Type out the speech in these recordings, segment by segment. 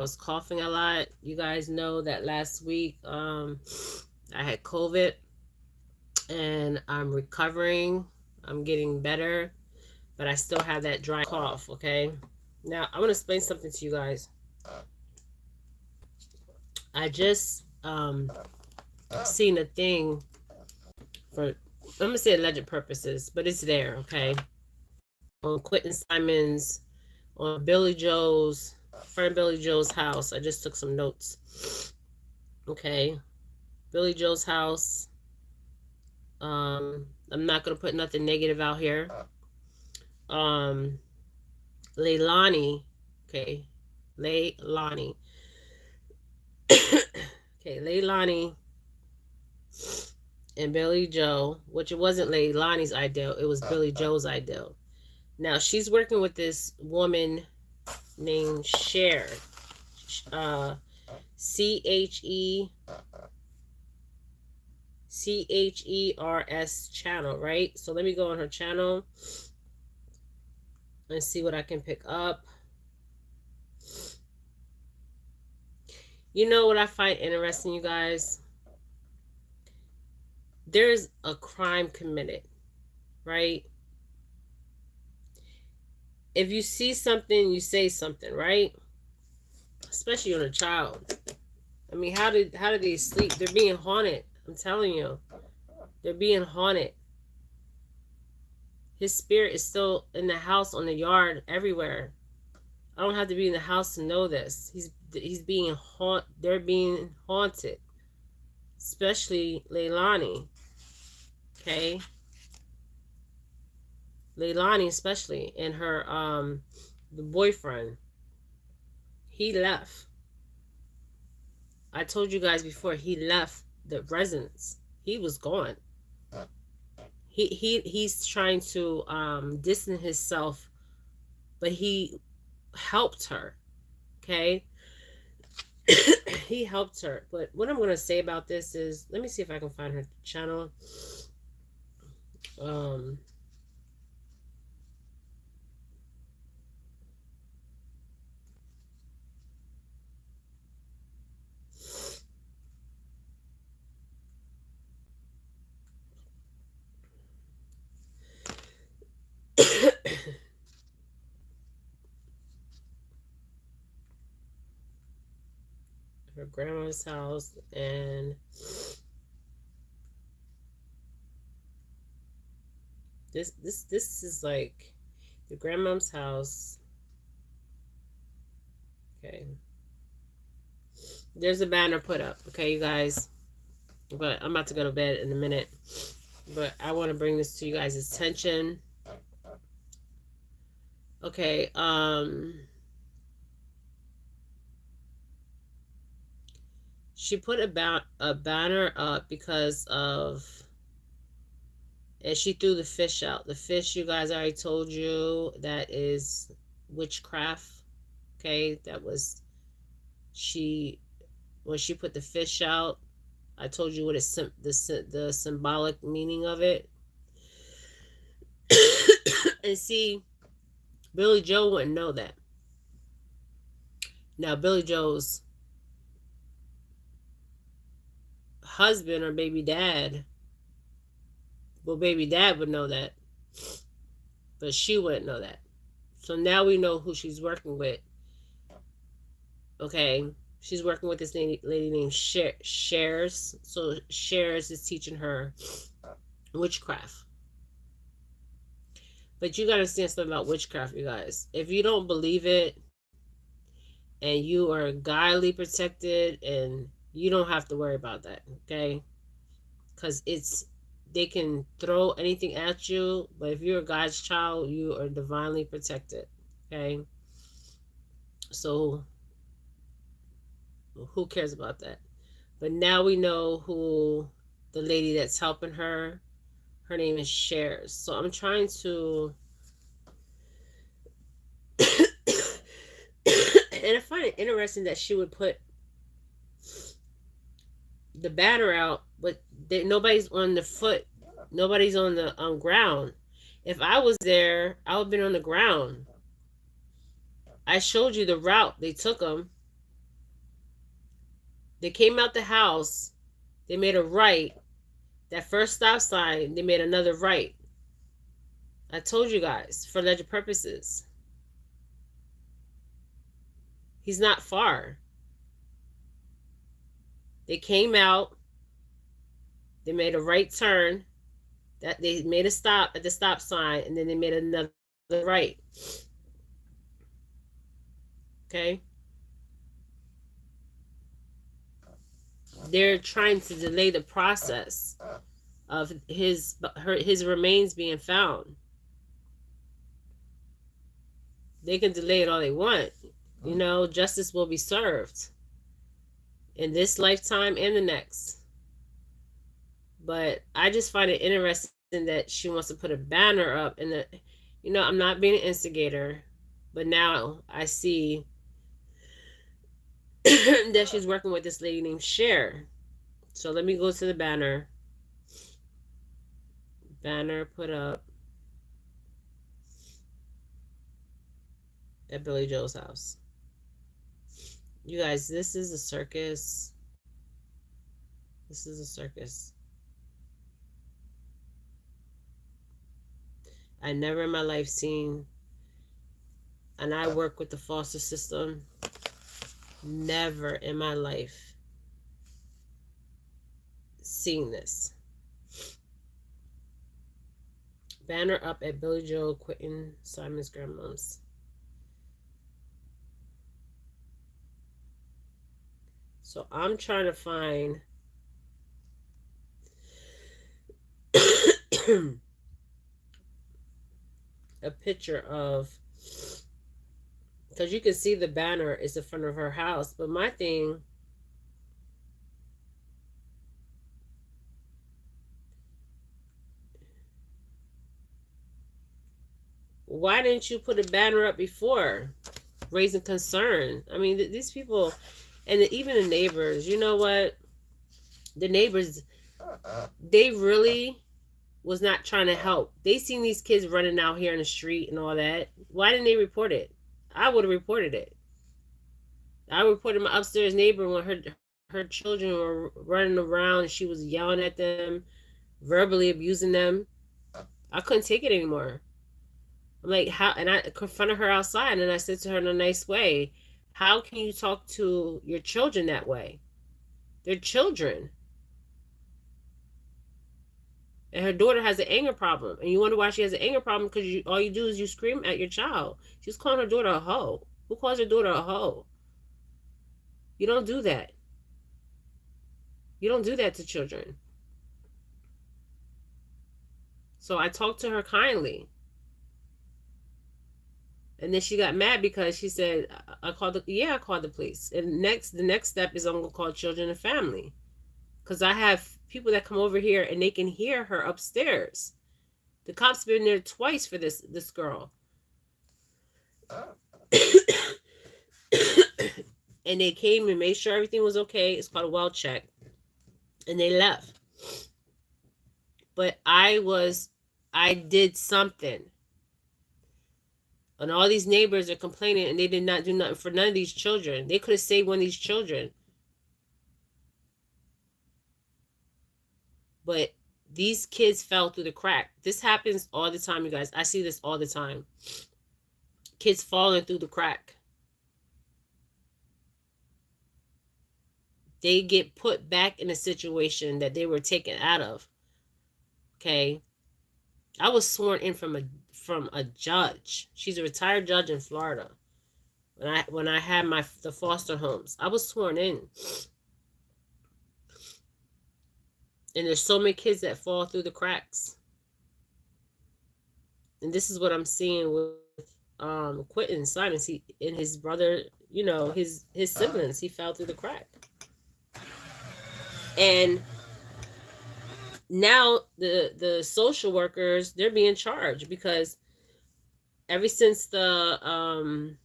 was coughing a lot. You guys know that last week I had COVID and I'm recovering. I'm getting better, but I still have that dry cough, okay? Now, I want to explain something to you guys. I just seen a thing for, I'm going to say alleged purposes, but it's there, okay? On Quentin Simon's, on Billy Joe's, friend Billy Joe's house. I just took some notes. Okay. Billy Joe's house. I'm not going to put nothing negative out here. Leilani. Okay. Leilani. Okay, Leilani and Billy Joe, which it wasn't Leilani's ideal, it was Billy Joe's ideal. Now, she's working with this woman named Cher. CHERS channel, right? So let me go on her channel and see what I can pick up. You know what I find interesting, you guys? There's a crime committed, right? If you see something, you say something, right? Especially on a child. I mean, how did they sleep? They're being haunted. I'm telling you. They're being haunted. His spirit is still in the house, on the yard, everywhere. I don't have to be in the house to know this. He's being they're being haunted. Especially Leilani. Okay? Leilani especially, and her the boyfriend. He left. I told you guys before, he left the residence. He was gone. He's trying to distance himself, but he helped her. Okay? He helped her. But what I'm going to say about this is, let me see if I can find her channel. Her grandma's house, and this is like the grandma's house. Okay, there's a banner put up, okay, you guys, but I'm about to go to bed in a minute, but I want to bring this to you guys' attention. Okay, she put a banner up because of, and she threw the fish out. The fish, you guys, I already told you, that is witchcraft. Okay, that was, when she put the fish out, I told you what the symbolic meaning of it. And see, Billy Joe wouldn't know that. Now, Billy Joe's husband or baby dad, well, baby dad would know that, but she wouldn't know that. So now we know who she's working with. Okay, she's working with this lady named Shares. So Shares is teaching her witchcraft. But you got to understand something about witchcraft, you guys. If you don't believe it, and you are godly protected, and you don't have to worry about that, okay? Because they can throw anything at you, but if you're God's child, you are divinely protected, okay? So who cares about that? But now we know who the lady that's helping her. Her name is Shares. So I'm trying to and I find it interesting that she would put the banner out, but nobody's on the foot, nobody's on the ground. If I was there, I would have been on the ground. I showed you the route they took them. They came out the house. They made a right. That first stop sign, they made another right. I told you guys, for alleged purposes. He's not far. They came out. They made a right turn. That they made a stop at the stop sign, and then they made another right. Okay. They're trying to delay the process of his remains being found. They can delay it all they want. You know, justice will be served in this lifetime and the next. But I just find it interesting that she wants to put a banner up, and that, you know, I'm not being an instigator, but now I see that she's working with this lady named Cher. So let me go to the banner. Banner put up at Billy Joel's house. You guys, this is a circus. This is a circus. I never in my life seen, and I work with the foster system, never in my life seen this. Banner up at Billy Joel quitting Simon's grandma's. So I'm trying to find a picture of, because you can see the banner is in front of her house, but my thing, why didn't you put a banner up before, raising concern? I mean, these people, and even the neighbors, you know what, the neighbors, they really was not trying to help. They seen these kids running out here in the street and all that. Why didn't they report it? I would have reported it. I reported my upstairs neighbor when her children were running around and she was yelling at them, verbally abusing them. I couldn't take it anymore. I'm like, how? And I confronted her outside, and I said to her in a nice way, how can you talk to your children that way? They're children. And her daughter has an anger problem. And you wonder why she has an anger problem, because all you do is you scream at your child. She's calling her daughter a hoe. Who calls her daughter a hoe? You don't do that. You don't do that to children. So I talked to her kindly. And then she got mad because she said, I called the police. And the next step is I'm going to call children and family. Because I have people that come over here and they can hear her upstairs. The cops been there twice for this girl. And they came and made sure everything was okay. It's called a well check. And they left. But I did something. And all these neighbors are complaining, and they did not do nothing for none of these children. They could have saved one of these children. But these kids fell through the crack. This happens all the time, you guys. I see this all the time. Kids falling through the crack. They get put back in a situation that they were taken out of. Okay? I was sworn in from a judge. She's a retired judge in Florida. When I had the foster homes, I was sworn in. And there's so many kids that fall through the cracks. And this is what I'm seeing with Quentin Simons. He and his brother, you know, his siblings, he fell through the crack. And now the social workers, they're being charged, because ever since the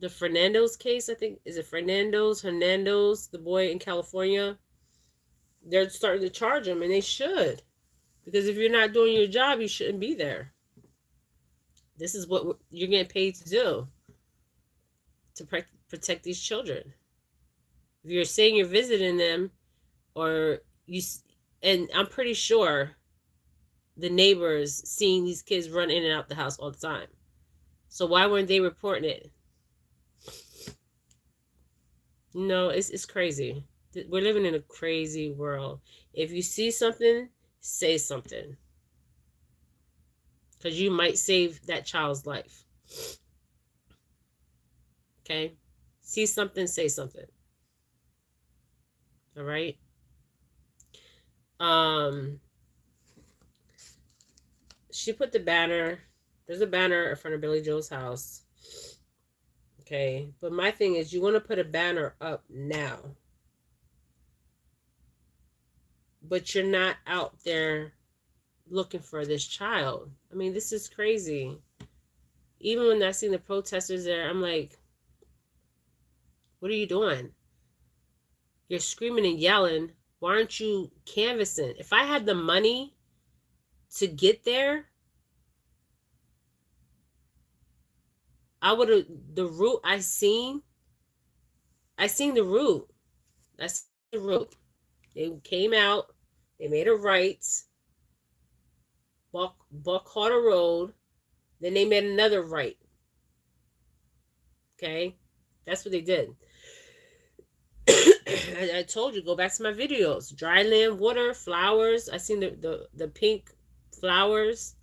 Fernando's case, I think, is it Hernando's, the boy in California, they're starting to charge them, and they should, because if you're not doing your job, you shouldn't be there. This is what you're getting paid to do, to protect these children. If you're saying you're visiting them, or you, and I'm pretty sure the neighbors seeing these kids run in and out the house all the time. So why weren't they reporting it? No, it's crazy. We're living in a crazy world. If you see something, say something, because you might save that child's life. Okay? See something, say something. All right? She put the banner. There's a banner in front of Billy Joel's house. Okay? But my thing is, you want to put a banner up now, but you're not out there looking for this child. I mean, this is crazy. Even when I seen the protesters there, I'm like, what are you doing? You're screaming and yelling. Why aren't you canvassing? If I had the money to get there, I would have, the route I seen the route. I seen the route. They came out, they made a right, Buckharter Road, then they made another right. Okay? That's what they did. I told you, go back to my videos. Dry land, water, flowers. I seen the pink flowers.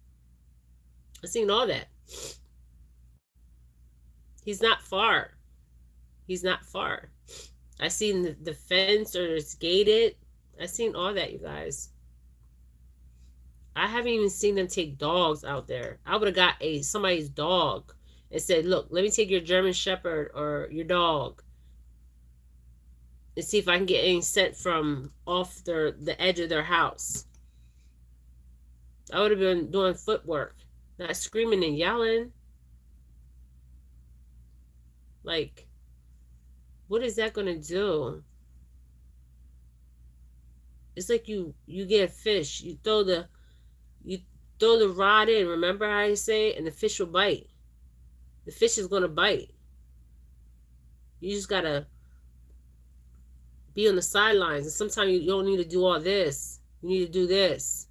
I seen all that. He's not far. He's not far. I seen the fence, or it's gated. I seen all that, you guys. I haven't even seen them take dogs out there. I would have got somebody's dog and said, look, let me take your German Shepherd or your dog and see if I can get any scent from off the edge of their house. I would have been doing footwork, not screaming and yelling. Like, what is that gonna do? It's like you get a fish, you throw the rod in. Remember how I say, and the fish will bite. The fish is gonna bite. You just gotta be on the sidelines, and sometimes you don't need to do all this. You need to do this.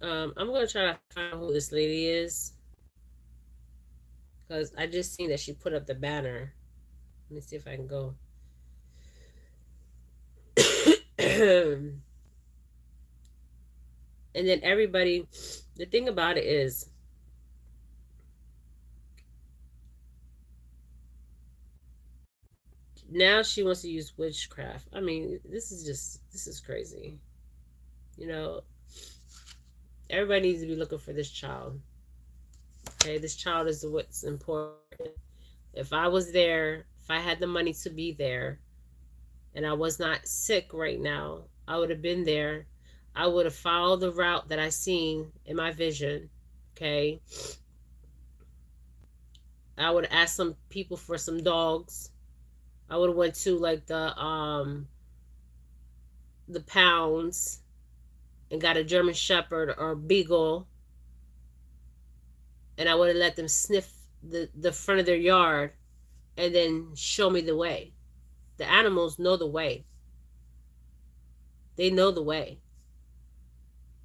I'm gonna try to find who this lady is, because I just seen that she put up the banner. Let me see if I can go. And then everybody, the thing about it is, now she wants to use witchcraft. I mean, this is crazy. You know, everybody needs to be looking for this child. Okay, this child is what's important. If I was there, if I had the money to be there, and I was not sick right now, I would have been there. I would have followed the route that I seen in my vision. Okay, I would have asked some people for some dogs. I would have went to like the pounds and got a German Shepherd or a Beagle, and I would have let them sniff the front of their yard and then show me the way. The animals know the way. They know the way.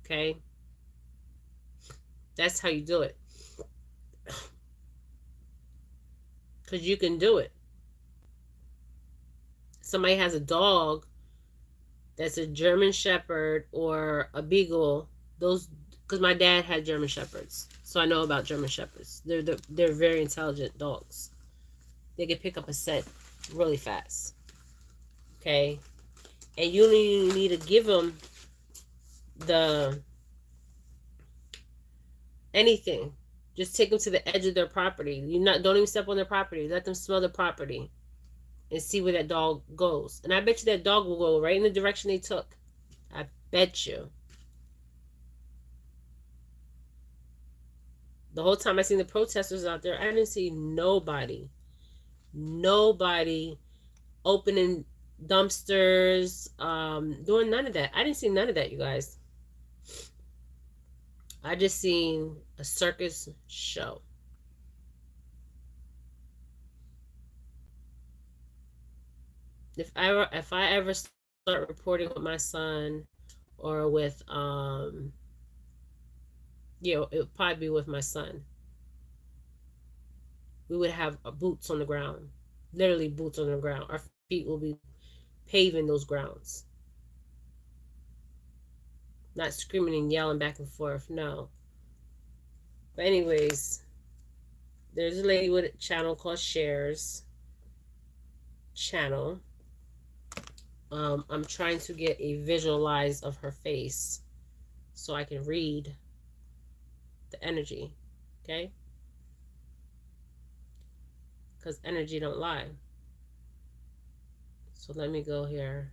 Okay? That's how you do it. Because you can do it. Somebody has a dog that's a German Shepherd or a Beagle. Those, because my dad had German Shepherds, so I know about German Shepherds. They're very intelligent dogs. They can pick up a scent really fast. Okay, and you don't need to give them anything. Just take them to the edge of their property. Don't even step on their property. Let them smell the property and see where that dog goes. And I bet you that dog will go right in the direction they took. I bet you. The whole time I seen the protesters out there, I didn't see nobody opening dumpsters, doing none of that. I didn't see none of that, you guys. I just seen a circus show. If I ever start reporting with my son, or with it would probably be with my son. We would have boots on the ground, literally boots on the ground. Our feet will be paving those grounds, not screaming and yelling back and forth. No. But anyways, there's a lady with a channel called Shares channel. I'm trying to get a visualize of her face so I can read the energy. Okay? Because energy don't lie. So let me go here.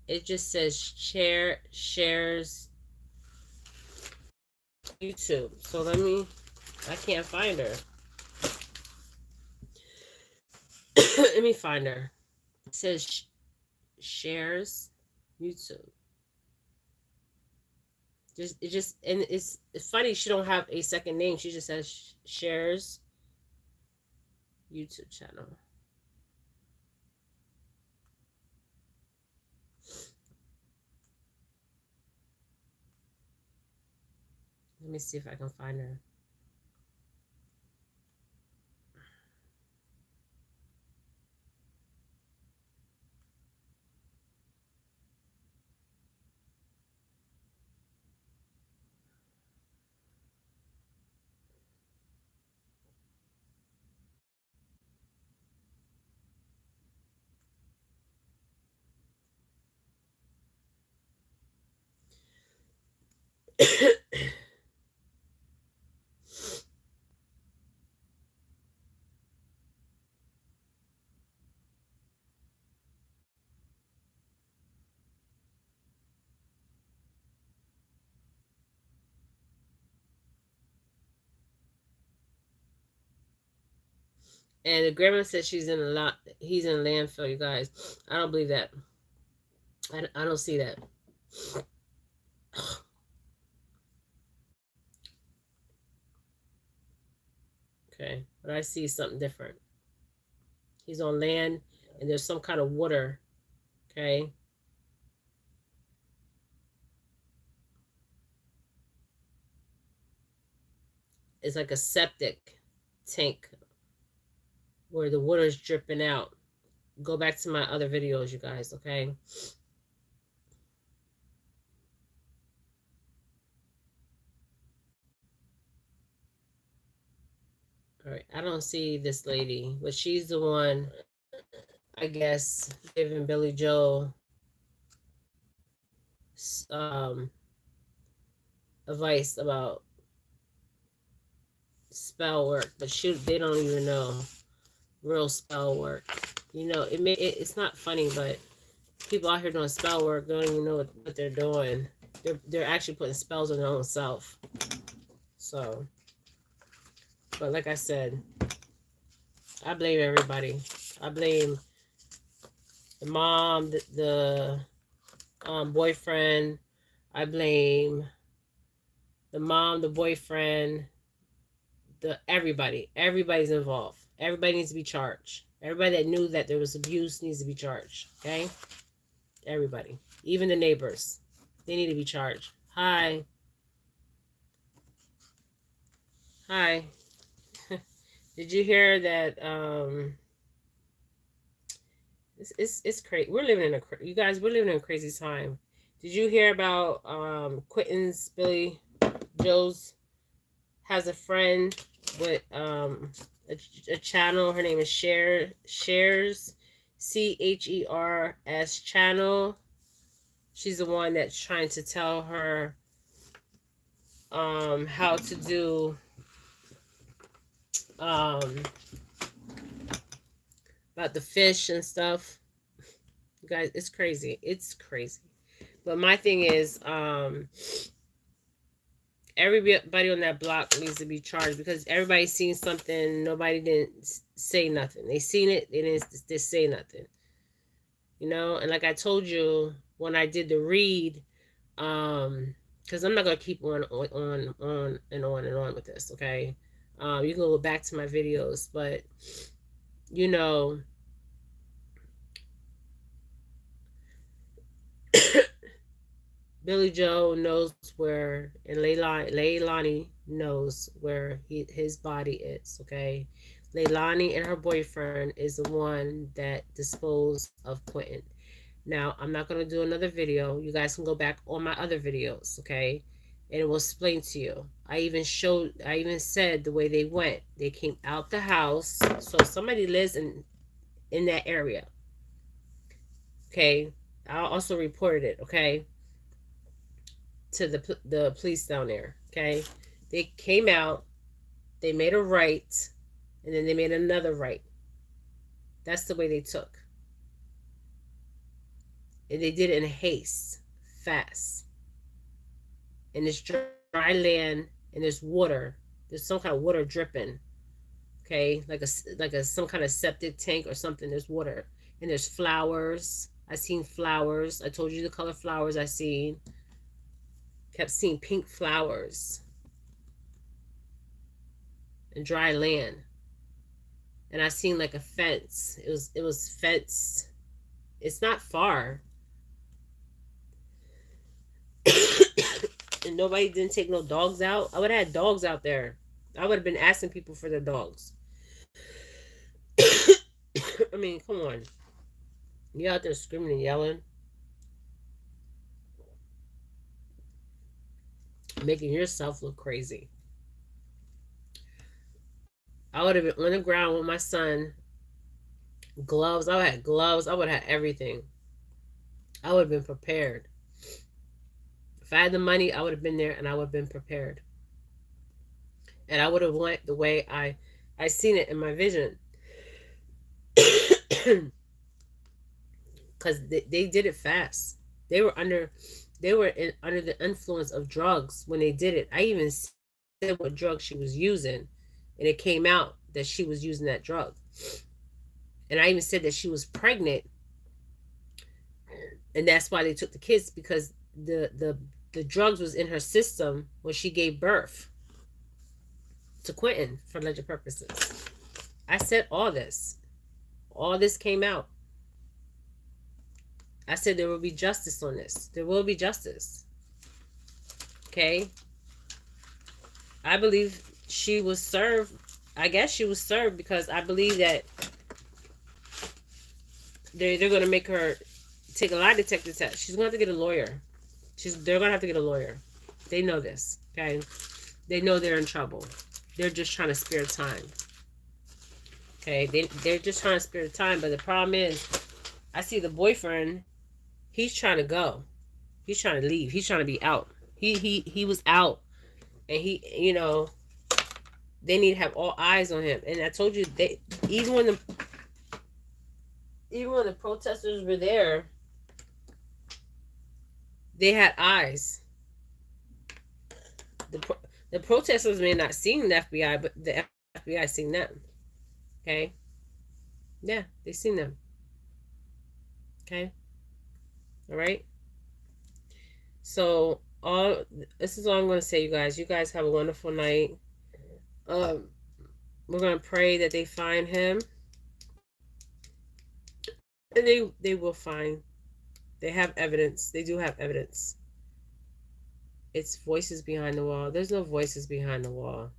It just says shares YouTube. So I can't find her. Let me find her. It says shares YouTube. And it's funny, she don't have a second name. She just says shares YouTube channel. Let me see if I can find her. And the grandma said he's in a landfill, you guys. I don't believe that. I don't see that. Okay, but I see something different. He's on land, and there's some kind of water. Okay. It's like a septic tank where the water's dripping out. Go back to my other videos, you guys, okay? All right, I don't see this lady, but she's the one, I guess, giving Billy Joe advice about spell work, but shoot, they don't even know real spell work. You know, it's not funny, but people out here doing spell work don't even know what they're doing. They're actually putting spells on their own self. So, but like I said, I blame everybody. I blame the mom, the boyfriend. I blame the mom, the boyfriend, everybody. Everybody's involved. Everybody needs to be charged. Everybody that knew that there was abuse needs to be charged. Okay? Everybody. Even the neighbors. They need to be charged. Hi. Hi. Did you hear that it's crazy. We're living in a crazy time. Did you hear about Quentin's Billy Joe's has a friend with a channel. Her name is Shares CHERS channel. She's the one that's trying to tell her how to do about the fish and stuff. You guys, it's crazy. It's crazy. But my thing is, everybody on that block needs to be charged because everybody's seen something. Nobody didn't say nothing. They seen it. They didn't say nothing. you know. And like I told you when I did the read, because I'm not gonna keep on and on and on with this, okay? You can go back to my videos, but you know, Billy Joe knows where, and Leilani knows where his body is, okay? Leilani and her boyfriend is the one that disposed of Quentin. Now, I'm not going to do another video. You guys can go back on my other videos, okay? And it will explain to you. I even said the way they went. They came out the house. So somebody lives in that area, okay? I also reported it, okay? To the police down there, okay? They came out, they made a right, and then they made another right. That's the way they took. And they did it in haste, fast. And it's dry land and there's water. There's some kind of water dripping, okay? Like a some kind of septic tank or something. There's water. And there's flowers. I seen flowers. I told you the color flowers I seen. Kept seeing pink flowers and dry land. And I seen like a fence. It was fenced. It's not far. And nobody didn't take no dogs out. I would have had dogs out there. I would have been asking people for their dogs. I mean, come on. You out there screaming and yelling, making yourself look crazy. I would have been on the ground with my son, gloves. I would have had gloves. I would have had everything. I would have been prepared. If I had the money, I would have been there and I would have been prepared. And I would have went the way I seen it in my vision. Because they did it fast. They were under the influence of drugs when they did it. I even said what drug she was using, and it came out that she was using that drug. And I even said that she was pregnant, and that's why they took the kids, because the drugs was in her system when she gave birth to Quentin for alleged purposes. I said all this. All this came out. I said there will be justice on this. There will be justice. Okay? I believe she was served. I guess she was served because I believe that they're going to make her take a lie detector test. She's going to have to get a lawyer. They're going to have to get a lawyer. They know this. Okay? They know they're in trouble. They're just trying to spare time. Okay? They're just trying to spare time. But the problem is, I see the boyfriend. He's trying to go. He's trying to leave. He's trying to be out. He was out. And he, they need to have all eyes on him. And I told you, even when the protesters were there, they had eyes. The protesters may not seen the FBI, but the FBI seen them. Okay? Yeah, they seen them. Okay? All right? So, this is all I'm going to say, you guys. You guys have a wonderful night. We're going to pray that they find him. And they will find. They have evidence. They do have evidence. It's voices behind the wall. There's no voices behind the wall.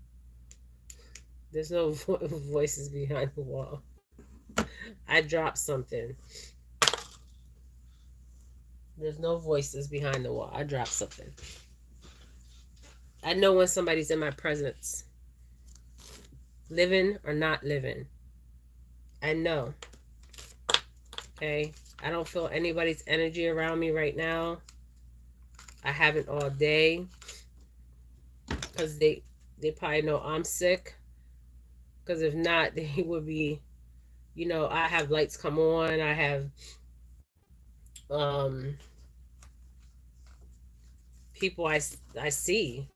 There's no voices behind the wall. I dropped something. There's no voices behind the wall. I dropped something. I know when somebody's in my presence. Living or not living. I know. Okay? I don't feel anybody's energy around me right now. I haven't all day. Because they probably know I'm sick. Because if not, they would be, I have lights come on. I have people I see,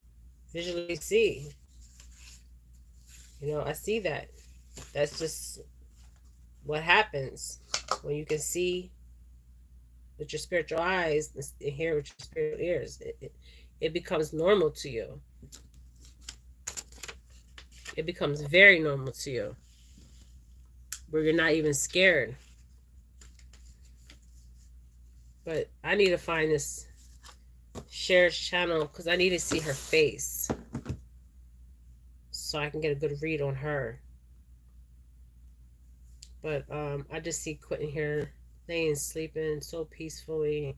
visually see. I see that. That's just what happens when you can see with your spiritual eyes and hear with your spiritual ears. It becomes normal to you. It becomes very normal to you, where you're not even scared. But I need to find this Cher's channel because I need to see her face so I can get a good read on her. But I just see Quentin here laying sleeping so peacefully.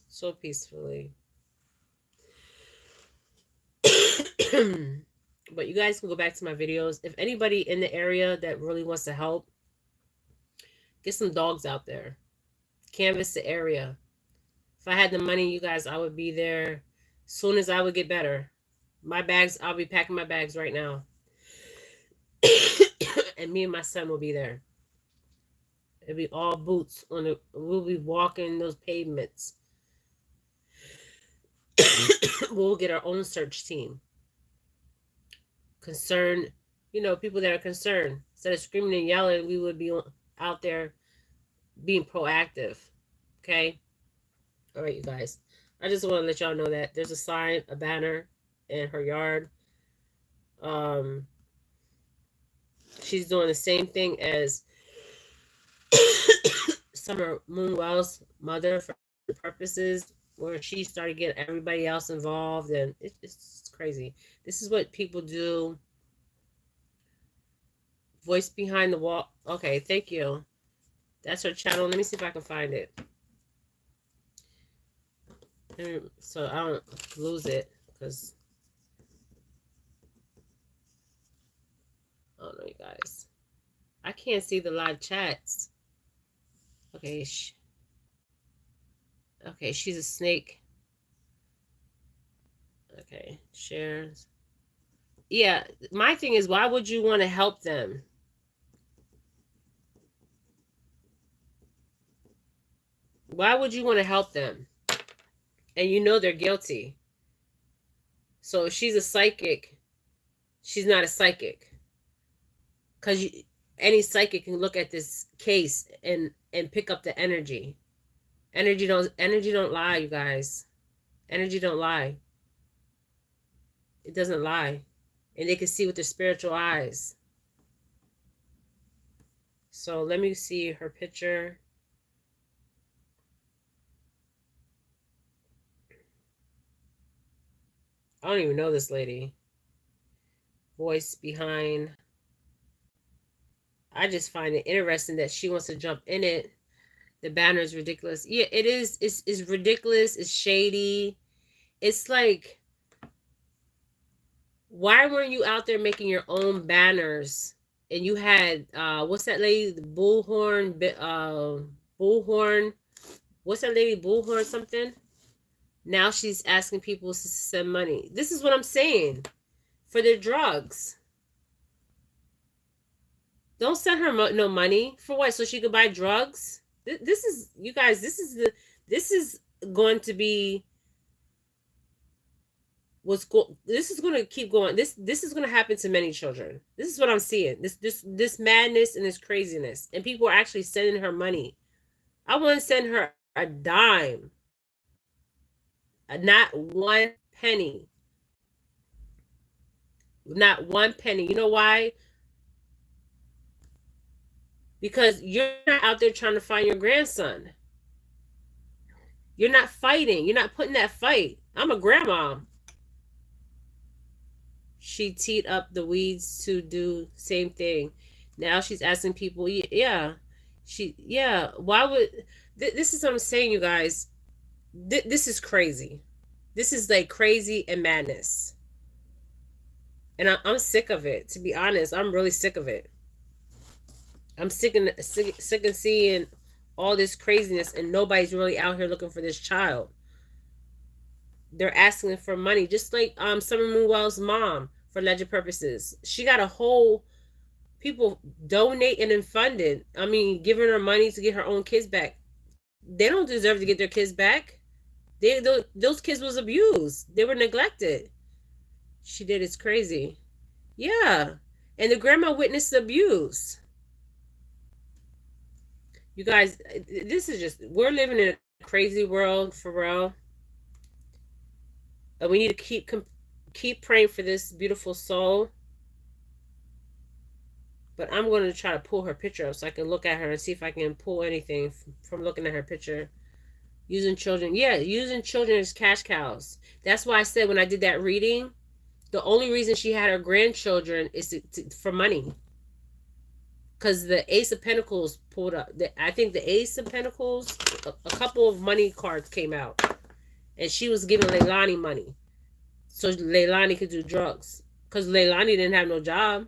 So peacefully. But you guys can go back to my videos. If anybody in the area that really wants to help, get some dogs out there. Canvass the area. If I had the money, you guys, I would be there as soon as I would get better. My bags, I'll be packing my bags right now. And me and my son will be there. It'll be all boots on the, we'll be walking those pavements. We'll get our own search team. Concerned, you know, people that are concerned. Instead of screaming and yelling, we would be out there being proactive. Okay? All right, you guys. I just want to let y'all know that there's a sign, a banner in her yard. She's doing the same thing as Summer Moonwell's mother for purposes, where she started getting everybody else involved, and it's crazy. This is what people do. Voice behind the wall. Okay, thank you. That's her channel. Let me see if I can find it. So I don't lose it, because I don't know, you guys. I can't see the live chats. Okay. Okay, she's a snake. Okay, shares. Yeah, my thing is, why would you want to help them? Why would you want to help them? And you know they're guilty. So if she's a psychic, she's not a psychic. Because any psychic can look at this case and pick up the energy. Energy don't lie, you guys. Energy don't lie. It doesn't lie. And they can see with their spiritual eyes. So let me see her picture. I don't even know this lady. Voice behind. I just find it interesting that she wants to jump in it. The banner is ridiculous. Yeah, it is. It's ridiculous. It's shady. It's like, why weren't you out there making your own banners? And you had what's that lady? The Bullhorn. Bullhorn. What's that lady? Bullhorn something. Now she's asking people to send money. This is what I'm saying. For their drugs. Don't send her no money. For what? So she could buy drugs? This is, you guys, this is going to be this is going to keep going. This is going to happen to many children. This is what I'm seeing. This madness and this craziness. And people are actually sending her money. I want to send her a dime. Not one penny. Not one penny. You know why? Because you're not out there trying to find your grandson. You're not fighting. You're not putting that fight. I'm a grandma. She teed up the weeds to do same thing. Now she's asking people, yeah. Why would... This is what I'm saying, you guys. This is crazy. This is like crazy and madness. And I'm sick of it, to be honest. I'm really sick of it. I'm sick of seeing all this craziness, and nobody's really out here looking for this child. They're asking for money, just like Summer Moonwell's mom, for alleged purposes. She got a whole people donating and funding. I mean, giving her money to get her own kids back. They don't deserve to get their kids back. Those kids was abused. They were neglected. She did. It's crazy. Yeah. And the grandma witnessed the abuse. You guys, this is just, we're living in a crazy world for real. And we need to keep praying for this beautiful soul. But I'm going to try to pull her picture up so I can look at her and see if I can pull anything from looking at her picture. Using children. Yeah, using children as cash cows. That's why I said when I did that reading, the only reason she had her grandchildren is for money. Because the Ace of Pentacles pulled up. I think the Ace of Pentacles, a couple of money cards came out. And she was giving Leilani money. So Leilani could do drugs. Because Leilani didn't have no job.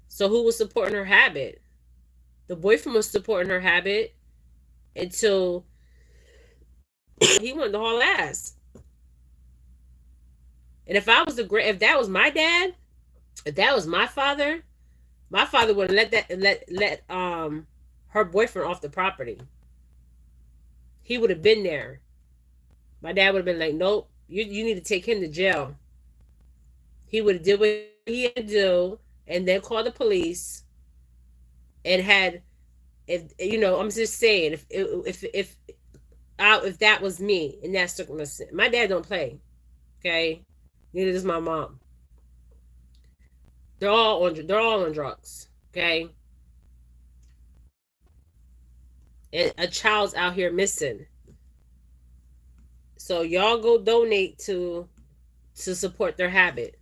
So who was supporting her habit? The boyfriend was supporting her habit until he wanted to haul ass. And if that was my dad, if that was my father would let her boyfriend off the property. He would have been there. My dad would have been like, nope, you need to take him to jail. He would have did what he had to do and then call the police and had, if you know, I'm just saying, if that was me in that circumstance, my dad don't play, okay? Neither does my mom. They're all on drugs, okay? And a child's out here missing. So y'all go donate to support their habit.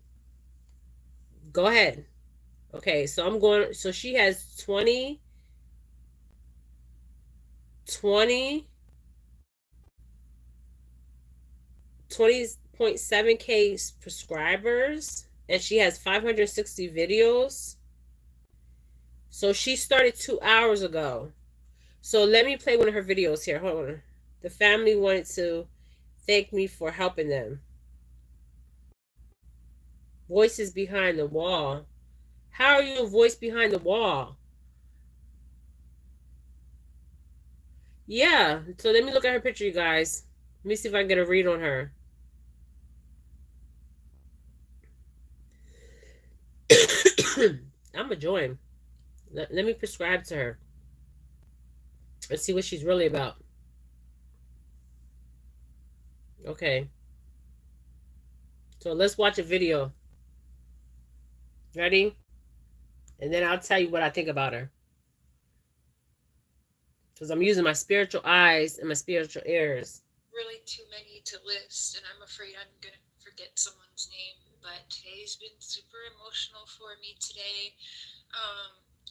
Go ahead. Okay, so I'm going, so she has 20.7K subscribers, and she has 560 videos. So she started 2 hours ago. So let me play one of her videos here. Hold on. The family wanted to thank me for helping them. Voices behind the wall. How are you a voice behind the wall? Yeah. So let me look at her picture, you guys. Let me see if I can get a read on her. I'm gonna join. Let me prescribe to her. Let's see what she's really about. Okay. So let's watch a video. Ready? And then I'll tell you what I think about her. Because I'm using my spiritual eyes and my spiritual ears. Really too many to list, and I'm afraid I'm going to forget someone's name. But today's been super emotional for me today.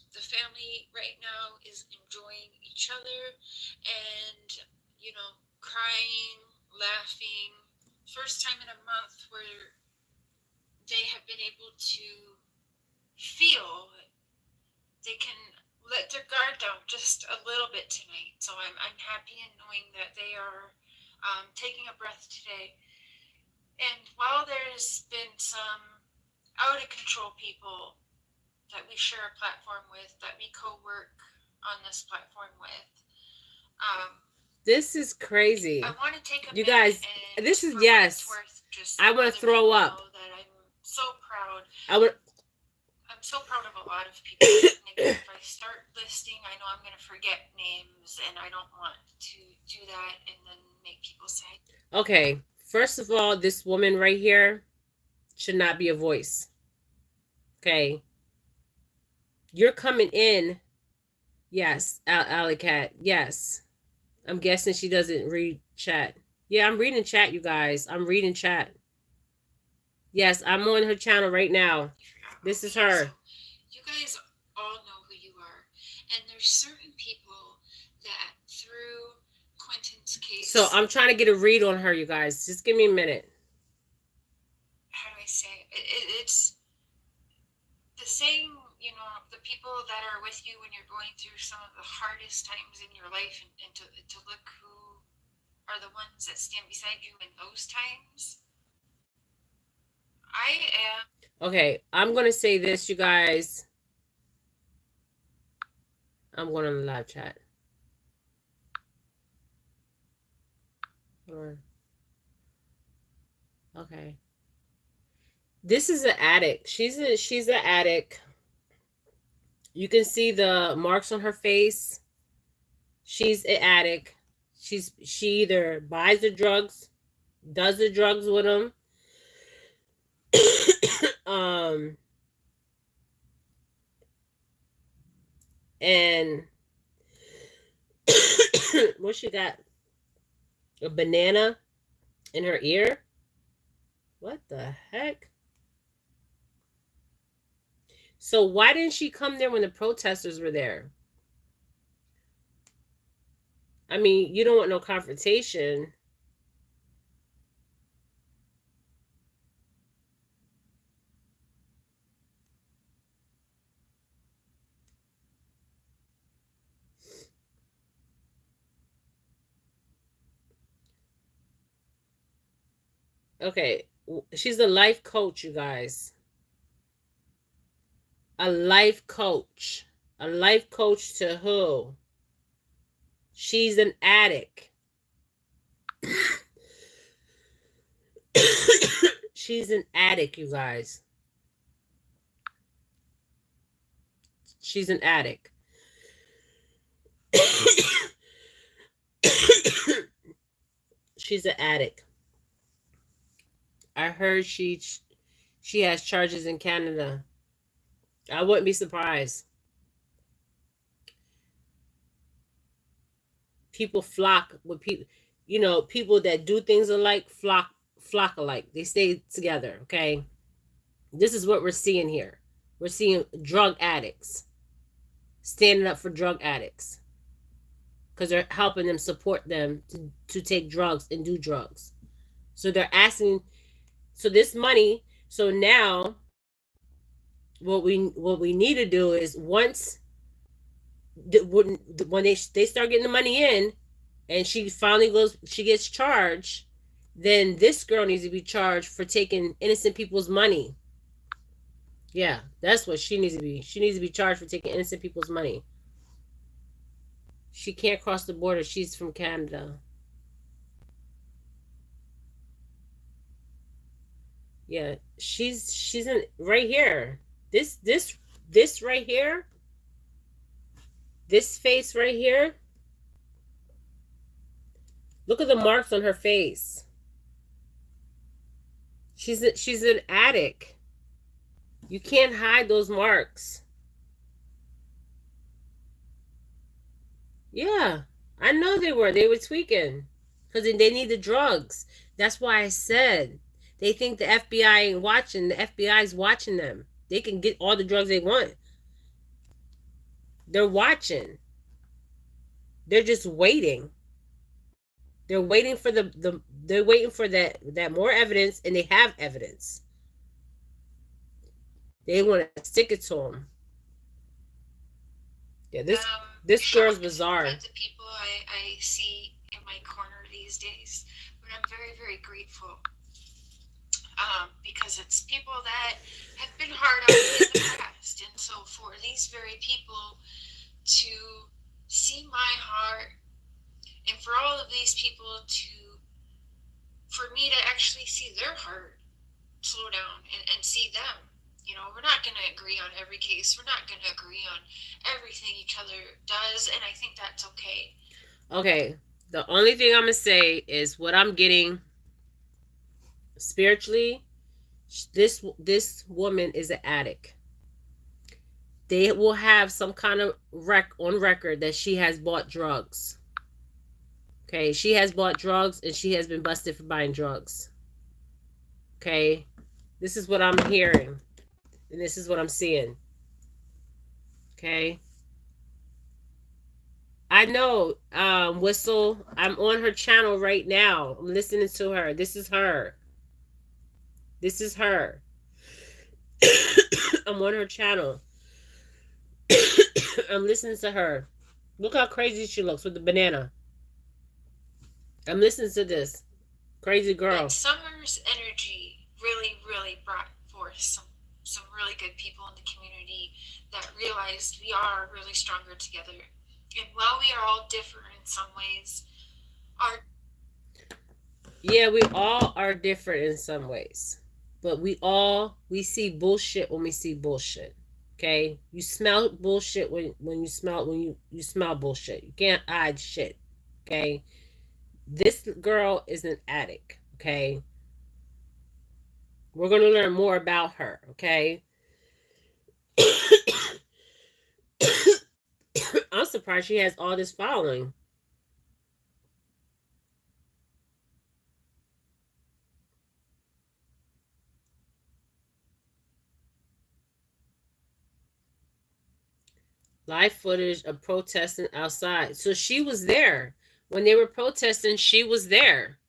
The family right now is enjoying each other and, you know, crying, laughing. First time in a month where they have been able to feel they can let their guard down just a little bit tonight. So I'm happy in knowing that they are taking a breath today. And while there's been some out of control people that we share a platform with, that we co-work on this platform with, this is crazy. I want to take a you guys. This is yes. I want to throw up. That I'm so proud. I'm so proud of a lot of people. If I start listing, I know I'm going to forget names, and I don't want to do that and then make people sad. Okay, first of all, this woman right here should not be a voice. Okay. You're coming in. Yes, Alley Cat. Yes. I'm guessing she doesn't read chat. Yeah, I'm reading chat, you guys. I'm reading chat. Yes, I'm on her channel right now. This is her. So you guys all know who you are. And there's certain people that through Quentin's case... So I'm trying to get a read on her, you guys. Just give me a minute. How do I say? It's the saying, you know, the people that are with you when you're going through some of the hardest times in your life, and to look who are the ones that stand beside you in those times. I am... Okay, I'm going to say this, you guys. I'm going on the live chat. Or okay. This is an addict. She's an addict. You can see the marks on her face. She's an addict. She either buys the drugs, does the drugs with them, um, and what she got? A banana in her ear. What the heck? So why didn't she come there when the protesters were there? I mean, you don't want no confrontation. Okay, she's a life coach, you guys. A life coach. A life coach to who? She's an addict. She's an addict, you guys. She's an addict. She's an addict. I heard she has charges in Canada. I wouldn't be surprised. People flock with people, people that do things alike flock alike. They stay together, okay? This is what we're seeing here. We're seeing drug addicts standing up for drug addicts because they're helping them, support them to take drugs and do drugs. So they're asking, so this money, so now what we need to do is once when they start getting the money in and she gets charged, then this girl needs to be charged for taking innocent people's money. Yeah, that's what she needs to be. She needs to be charged for taking innocent people's money. She can't cross the border. She's from Canada. Yeah, she's in right here. This right here, this face right here. Look at the marks on her face. She's an addict. You can't hide those marks. Yeah, I know they were. They were tweaking because they need the drugs. That's why I said they think the FBI ain't watching. The FBI is watching them. They can get all the drugs they want. They're watching. They're just waiting. They're waiting for they're waiting for that more evidence, and they have evidence. They want to stick it to them. Yeah, this girl's bizarre. At the people I see in my corner these days, but I'm very, very grateful because it's people that have been hard on me in the past. And so for these very people to see my heart, and for all of these people for me to actually see their heart slow down and see them. We're not going to agree on every case. We're not going to agree on everything each other does, and I think that's okay. Okay, the only thing I'm going to say is what I'm getting spiritually. This woman is an addict. They will have some kind of on record that she has bought drugs. Okay, she has bought drugs and she has been busted for buying drugs. Okay, this is what I'm hearing and this is what I'm seeing. Okay, I know, Whistle. I'm on her channel right now. I'm listening to her. This is her. This is her. I'm on her channel. I'm listening to her. Look how crazy she looks with the banana. I'm listening to this crazy girl. But Summer's energy really, really brought forth some really good people in the community that realized we are really stronger together. And while we are all different in some ways, our Yeah, we all are different in some ways. But we see bullshit when we see bullshit. Okay? You smell bullshit when you smell bullshit. You can't hide shit. Okay? This girl is an addict. Okay? We're gonna learn more about her. Okay? I'm surprised she has all this following. Live footage of protesting outside. So she was there. When they were protesting, she was there.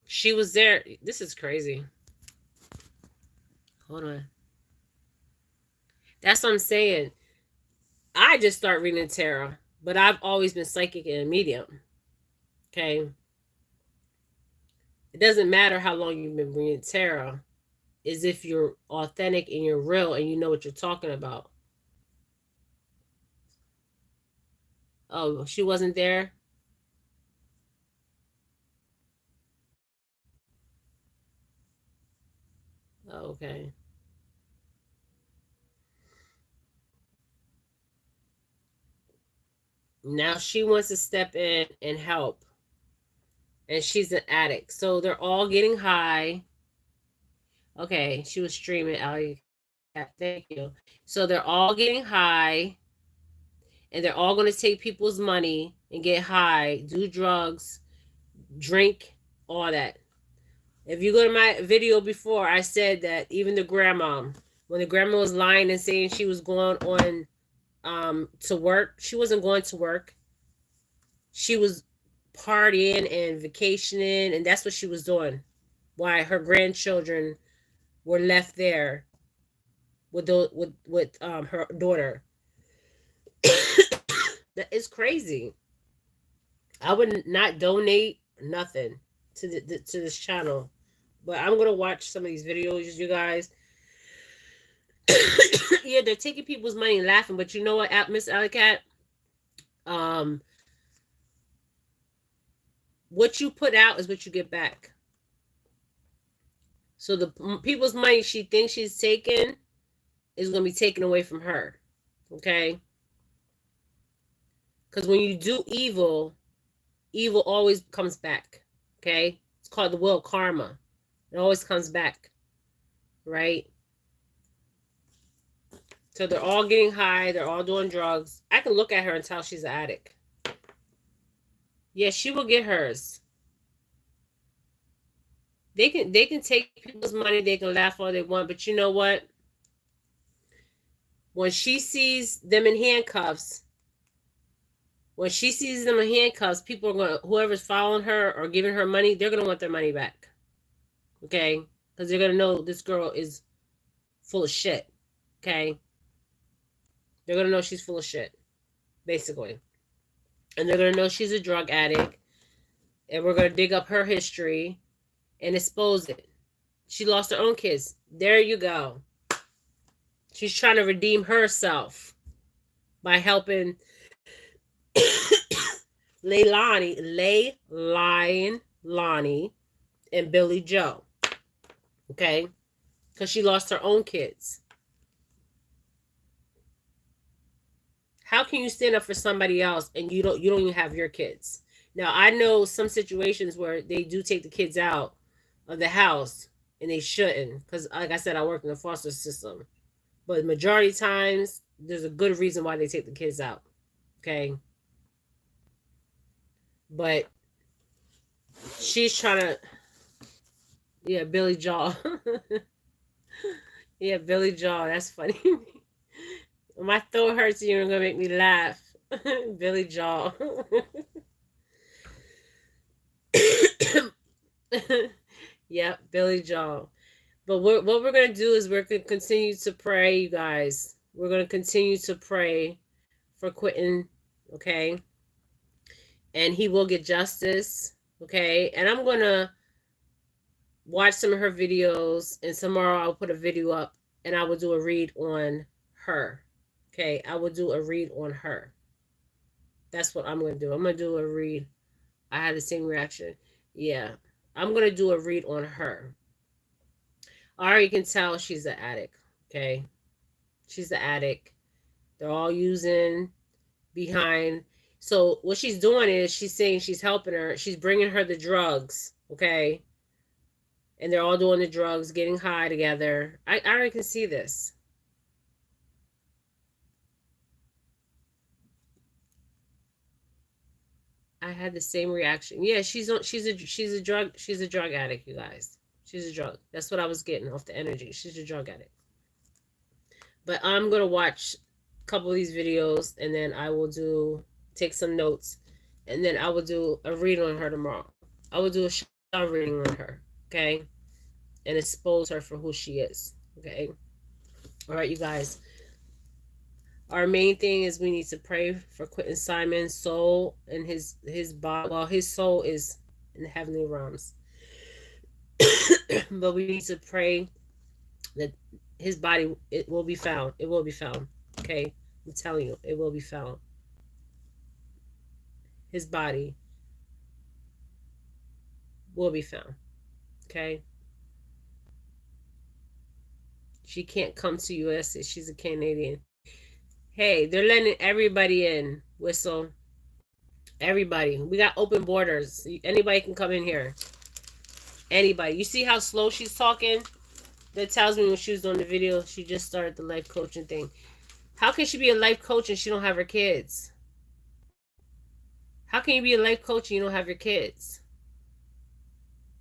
She was there. This is crazy. Hold on. That's what I'm saying. I just start reading tarot, but I've always been psychic and a medium. Okay. It doesn't matter how long you've been reading tarot, is if you're authentic and you're real and you know what you're talking about. Oh, she wasn't there? Oh, okay. Now she wants to step in and help. And she's an addict. So they're all getting high. Okay, she was streaming. Ali, thank you. So they're all getting high, and they're all going to take people's money and get high, do drugs, drink, all that. If you go to my video before, I said that even the grandma, when the grandma was lying and saying she was going on to work, she wasn't going to work. She was partying and vacationing, and that's what she was doing. Why her grandchildren were left there with her daughter. That is crazy. I would not donate nothing to this channel, but I'm gonna watch some of these videos, you guys. Yeah, they're taking people's money and laughing, but you know what, Miss Alicat, um, what you put out is what you get back. So the people's money she thinks she's taking is gonna be taken away from her. Okay, because when you do evil, evil always comes back. Okay, it's called the will of karma. It always comes back, right? So they're all getting high. They're all doing drugs. I can look at her and tell she's an addict. Yeah, she will get hers. They can take people's money. They can laugh all they want, but you know what? When she sees them in handcuffs, when she sees them in handcuffs, people are gonna, whoever's following her or giving her money, they're gonna want their money back. Okay, because they're gonna know this girl is full of shit. Okay, they're gonna know she's full of shit, basically, and they're gonna know she's a drug addict, and we're gonna dig up her history and expose it. She lost her own kids. There you go. She's trying to redeem herself by helping Leilani, Lonnie, and Billy Joe. Okay, because she lost her own kids. How can you stand up for somebody else and you don't even have your kids? Now I know some situations where they do take the kids out of the house and they shouldn't, because like I said, I work in the foster system. But majority times there's a good reason why they take the kids out. Okay. But she's trying to, yeah, Billy Jaw. Yeah, Billy Jaw. That's funny. My throat hurts and you're gonna make me laugh. Billy Jaw. Yep, Billy Jaw. But what we're gonna do is we're gonna continue to pray, you guys. We're gonna continue to pray for Quentin, okay? And he will get justice, okay? And I'm gonna watch some of her videos, and tomorrow I'll put a video up and I will do a read on her. Okay, I will do a read on her. That's what I'm gonna do. I'm gonna do a read. I had the same reaction. Yeah. I'm gonna do a read on her. I already can tell she's an addict. Okay. She's an addict. They're all using behind. So what she's doing is she's saying she's helping her. She's bringing her the drugs. Okay. And they're all doing the drugs, getting high together. I already can see this. I had the same reaction. Yeah, she's a drug addict, you guys. She's a drug. That's what I was getting off the energy. She's a drug addict. But I'm gonna watch a couple of these videos and then I will do take some notes and then I will do a read on her tomorrow. I will do a shadow reading on her, okay? And expose her for who she is. Okay. All right, you guys. Our main thing is we need to pray for Quentin Simon's soul and his body. Well, his soul is in the heavenly realms, but we need to pray that his body it will be found. It will be found. Okay, I'm telling you, it will be found. His body will be found. Okay, she can't come to US. She's a Canadian. Hey, they're letting everybody in. Whistle. Everybody. We got open borders. Anybody can come in here. Anybody. You see how slow she's talking? That tells me when she was doing the video, she just started the life coaching thing. How can she be a life coach and she don't have her kids? How can you be a life coach and you don't have your kids?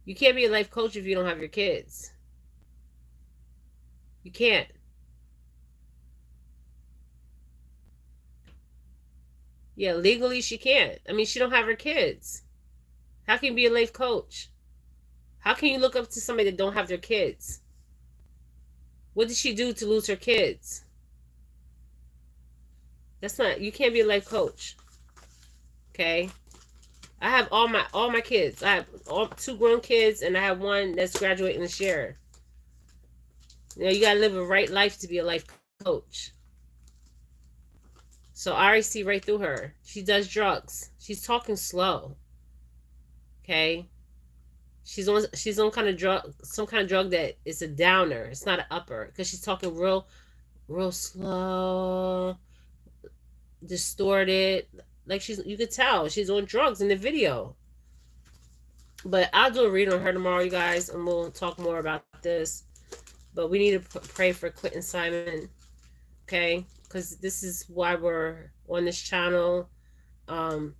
You can't be a life coach if you don't have your kids. You can't. Yeah, legally she can't. I mean, she don't have her kids. How can you be a life coach? How can you look up to somebody that don't have their kids? What did she do to lose her kids? That's not. You can't be a life coach. Okay. I have all my kids. I have all two grown kids, and I have one that's graduating this year. You know, you gotta live a right life to be a life coach. So I already see right through her. She does drugs. She's talking slow. Okay. She's on kind of drug, some kind of drug that is a downer. It's not an upper because she's talking real slow, distorted. Like you could tell she's on drugs in the video. But I'll do a read on her tomorrow, you guys, and we'll talk more about this. But we need to pray for Quentin Simon, okay? Because this is why we're on this channel. Um,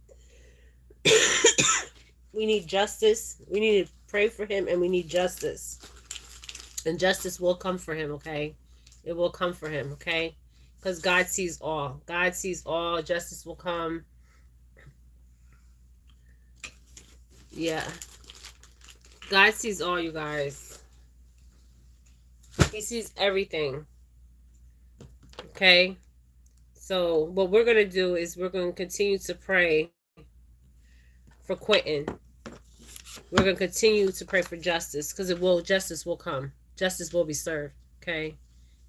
we need justice. We need to pray for him, and we need justice. And justice will come for him, okay? It will come for him, okay? Because God sees all. God sees all. Justice will come. Yeah. God sees all, you guys. He sees everything. Okay? So, what we're going to do is we're going to continue to pray for Quentin. We're going to continue to pray for justice because justice will come. Justice will be served. Okay?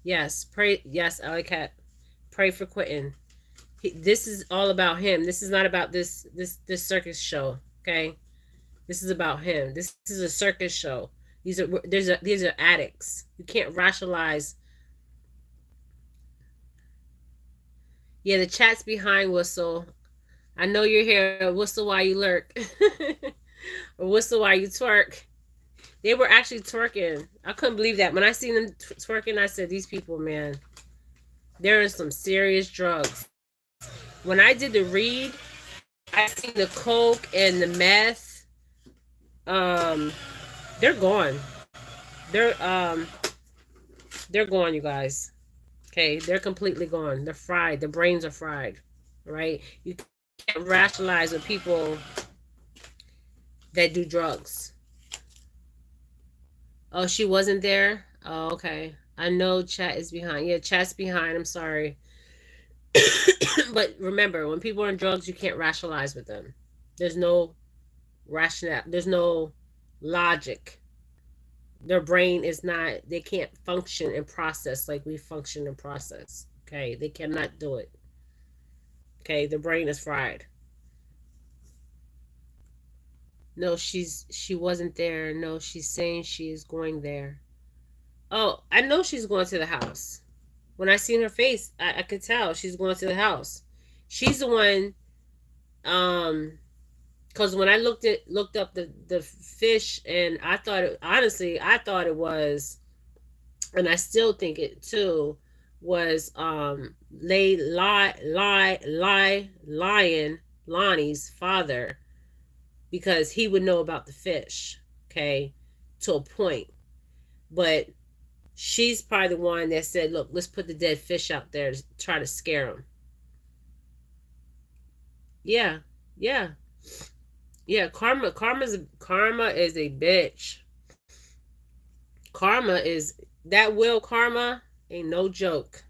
Yes. Pray. Yes, Alley Cat. Pray for Quentin. This is all about him. This is not about this circus show. Okay? This is about him. This is a circus show. These are addicts. You can't rationalize. Yeah, the chat's behind Whistle. I know you're here. Whistle while you lurk. Or whistle while you twerk. They were actually twerking. I couldn't believe that. When I seen them twerking, I said, these people, man, they're in some serious drugs. When I did the read, I seen the coke and the meth. They're gone. They're they're gone, you guys. Okay, they're completely gone. They're fried. The brains are fried. Right? You can't rationalize with people that do drugs. Oh, she wasn't there? Oh, okay. I know chat is behind. Yeah, chat's behind. I'm sorry. But remember, when people are on drugs, you can't rationalize with them. There's no rationale. There's no logic. Their brain is not, they can't function and process like we function and process. Okay, they cannot do it. Okay, the brain is fried. No, she wasn't there. No, she's saying she is going there. Oh, I know she's going to the house. When I seen her face, I could tell she's going to the house. She's the one. Because when I looked up the fish, and I thought it, honestly, I thought it was, and I still think it too, was Lion Lonnie's father, because he would know about the fish, okay, to a point. But she's probably the one that said, "Look, let's put the dead fish out there to try to scare him." Yeah, yeah, yeah. Karma is a bitch. Karma is that will karma ain't no joke.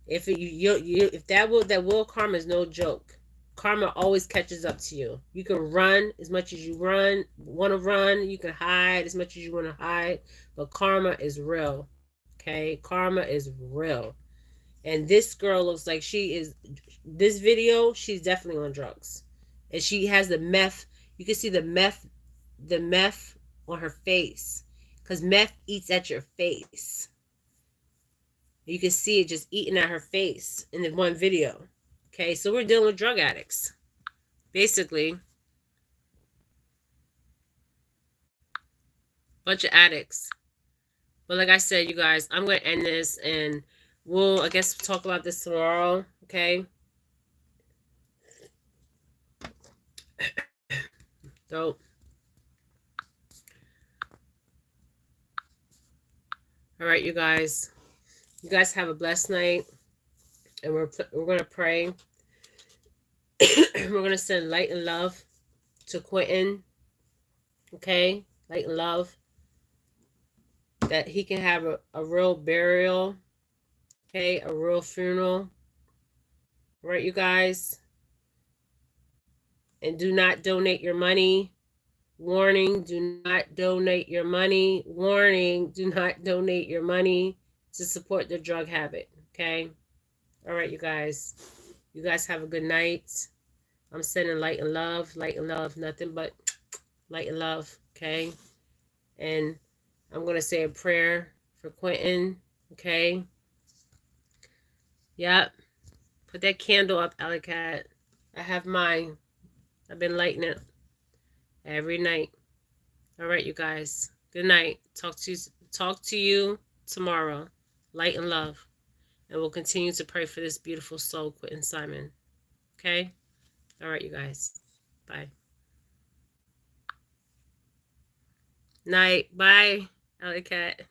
If that will karma is no joke. Karma always catches up to you. You can run as much as you want to run. You can hide as much as you want to hide, but karma is real. Okay, karma is real. And this girl looks like she is. This video, she's definitely on drugs, and she has the meth. You can see the meth on her face, because meth eats at your face. You can see it just eating at her face in the one video. Okay, so we're dealing with drug addicts, basically, bunch of addicts. But like I said, you guys, I'm gonna end this, and we'll, I guess, talk about this tomorrow. Okay. So, all right, you guys. You guys have a blessed night, and we're gonna pray. We're gonna send light and love to Quentin. Okay, light and love, that he can have a real burial. Okay, a real funeral. All right, you guys. And do not donate your money. Warning, do not donate your money. Warning, do not donate your money to support the drug habit. Okay? All right, you guys. You guys have a good night. I'm sending light and love, nothing but light and love. Okay? And I'm going to say a prayer for Quentin. Okay? Yep. Put that candle up, Alley Cat. I have mine. I've been lighting it every night. All right, you guys. Good night. Talk to you tomorrow. Light and love. And we'll continue to pray for this beautiful soul, Quentin Simon. Okay? All right, you guys. Bye. Night. Bye, Alley Cat.